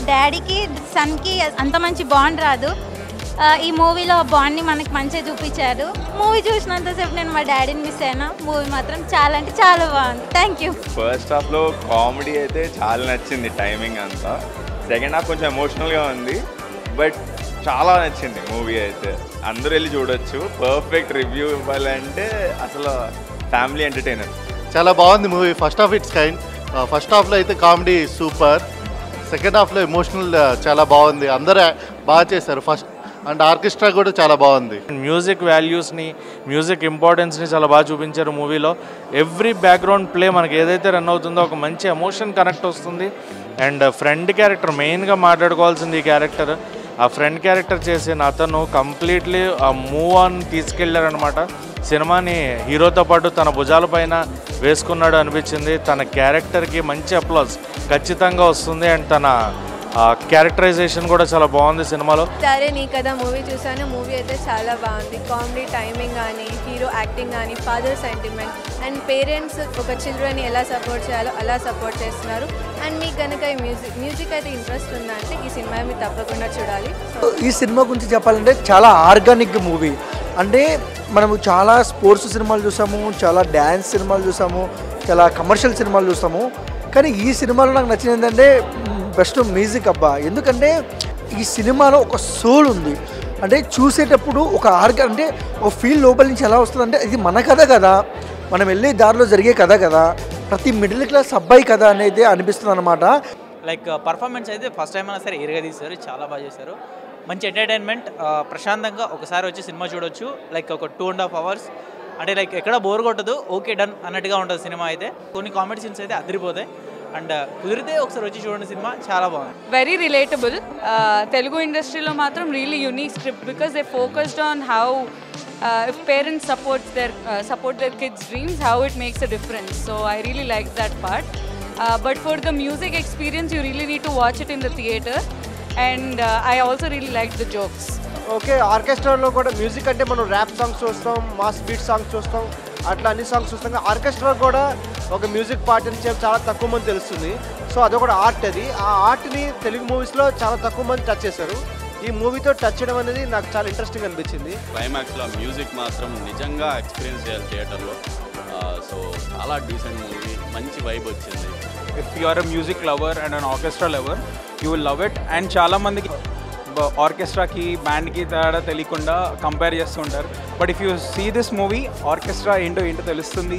డాడీకి సన్కి అంత మంచి బాండ్ రాదు. ఈ మూవీలో బాండ్ని మనకి మంచిగా చూపించారు. మూవీ చూసినంతసేపు నేను మా డాడీని మిస్ అయినా. మూవీ మాత్రం చాలా అంటే చాలా బాగుంది. Thank you. ఫస్ట్ హాఫ్లో కామెడీ అయితే చాలా నచ్చింది, టైమింగ్ అంతా. సెకండ్ హాఫ్ కొంచెం ఎమోషనల్గా ఉంది, బట్ చాలా నచ్చింది మూవీ అయితే. అందరూ వెళ్ళి చూడొచ్చు. పర్ఫెక్ట్ రివ్యూ ఇవ్వాలంటే అసలు ఫ్యామిలీ ఎంటర్టైనర్. చాలా బాగుంది movie. First half it's kind. First హాఫ్లో అయితే కామెడీ సూపర్, సెకండ్ హాఫ్లో ఎమోషనల్ చాలా బాగుంది. అందరూ బాగా చేశారు. ఫస్ట్ అండ్ ఆర్కెస్ట్రా కూడా చాలా బాగుంది. మ్యూజిక్ వాల్యూస్ని, మ్యూజిక్ ఇంపార్టెన్స్ని చాలా బాగా చూపించారు మూవీలో. ఎవ్రీ బ్యాక్గ్రౌండ్ ప్లే మనకి ఏదైతే రన్ అవుతుందో ఒక మంచి ఎమోషన్ కనెక్ట్ వస్తుంది. అండ్ ఫ్రెండ్ క్యారెక్టర్ మెయిన్గా మాట్లాడుకోవాల్సింది ఈ క్యారెక్టర్. ఆ ఫ్రెండ్ క్యారెక్టర్ చేసిన అతను కంప్లీట్లీ ఆ మూవ్ ఆన్ తీసుకెళ్లారనమాట. సినిమాని హీరోతో పాటు తన భుజాల పైన వేసుకున్నాడు అనిపించింది. తన క్యారెక్టర్కి మంచి అప్లాజ్ ఖచ్చితంగా వస్తుంది. అండ్ తన క్యారెక్టరైజేషన్ కూడా చాలా బాగుంది సినిమాలో. సరే నీ కదా మూవీ చూసాను. మూవీ అయితే చాలా బాగుంది. కామెడీ టైమింగ్ కానీ, హీరో యాక్టింగ్ కానీ, ఫాదర్ సెంటిమెంట్ అండ్ పేరెంట్స్ ఒక చిల్డ్రన్ని ఎలా సపోర్ట్ చేయాలో అలా సపోర్ట్ చేస్తున్నారు. అండ్ మీకు కనుక ఈ మ్యూజిక్ అయితే ఇంట్రెస్ట్ ఉందా అంటే ఈ సినిమా మీరు తప్పకుండా చూడాలి. ఈ సినిమా గురించి చెప్పాలంటే చాలా ఆర్గానిక్ మూవీ. అంటే మనము చాలా స్పోర్ట్స్ సినిమాలు చూసాము, చాలా డ్యాన్స్ సినిమాలు చూసాము, చాలా కమర్షియల్ సినిమాలు చూసాము. కానీ ఈ సినిమాలో నాకు నచ్చింది ఏంటంటే బెస్ట్ మ్యూజిక్ అబ్బా. ఎందుకంటే ఈ సినిమాలో ఒక సోల్ ఉంది. అంటే చూసేటప్పుడు ఒక అంటే ఒక ఫీల్ లోపల నుంచి ఎలా వస్తుందంటే ఇది మన కథ కదా, మనం వెళ్ళే దారిలో జరిగే కథ కదా, ప్రతి మిడిల్ క్లాస్ అబ్బాయి కథ అనేది అనిపిస్తుంది అనమాట. లైక్ పర్ఫార్మెన్స్ అయితే ఫస్ట్ టైం అయినా సరే ఎరగా తీశారు, చాలా బాగా చేశారు. మంచి ఎంటర్టైన్మెంట్, ప్రశాంతంగా ఒకసారి వచ్చి సినిమా చూడొచ్చు. లైక్ ఒక 2.5 hours అంటే లైక్ ఎక్కడ బోర్ కొట్టదు, ఓకే డన్ అన్నట్టుగా ఉంటుంది సినిమా అయితే. కొన్ని కామెడీ సీన్స్ అయితే అదిరిపోతాయి. అండ్ కుదిరితే ఒకసారి వచ్చి చూడండి, సినిమా చాలా బాగుంది. Very relatable. తెలుగు ఇండస్ట్రీలో మాత్రం really unique script because they focused on how if parents support their kids' dreams, how it makes a difference. So I really like that part. But for the music experience, you really need to watch it in the theater. And I also really liked the jokes. Okay, ఆర్కెస్ట్రాలో కూడా music అంటే మనం rap songs చూస్తాం, mass beat songs చూస్తాం, అట్లా అన్ని songs చూస్తాం. Orchestra కూడా ఒక మ్యూజిక్ పార్ట్ అని చెప్పి చాలా తక్కువ మంది తెలుస్తుంది. సో అదొకటి ఆర్ట్. అది ఆ ఆర్ట్ని తెలుగు మూవీస్లో చాలా తక్కువ మంది టచ్ చేశారు. ఈ మూవీతో టచ్ చేయడం అనేది నాకు చాలా ఇంట్రెస్టింగ్ అనిపించింది. క్లైమాక్స్లో మ్యూజిక్ మాత్రం నిజంగా ఎక్స్పీరియన్స్ చేయాలి థియేటర్లో. సో చాలా డీసెంట్ మూవీ, మంచి వైబ్ వచ్చింది. If you are a music lover and an orchestra lover, you will love it. And చాలామందికి ఆర్కెస్ట్రాకి బ్యాండ్కి తేడా తెలియకుండా కంపేర్ చేస్తుంటారు. But if you see this movie, orchestra ఏంటో తెలుస్తుంది.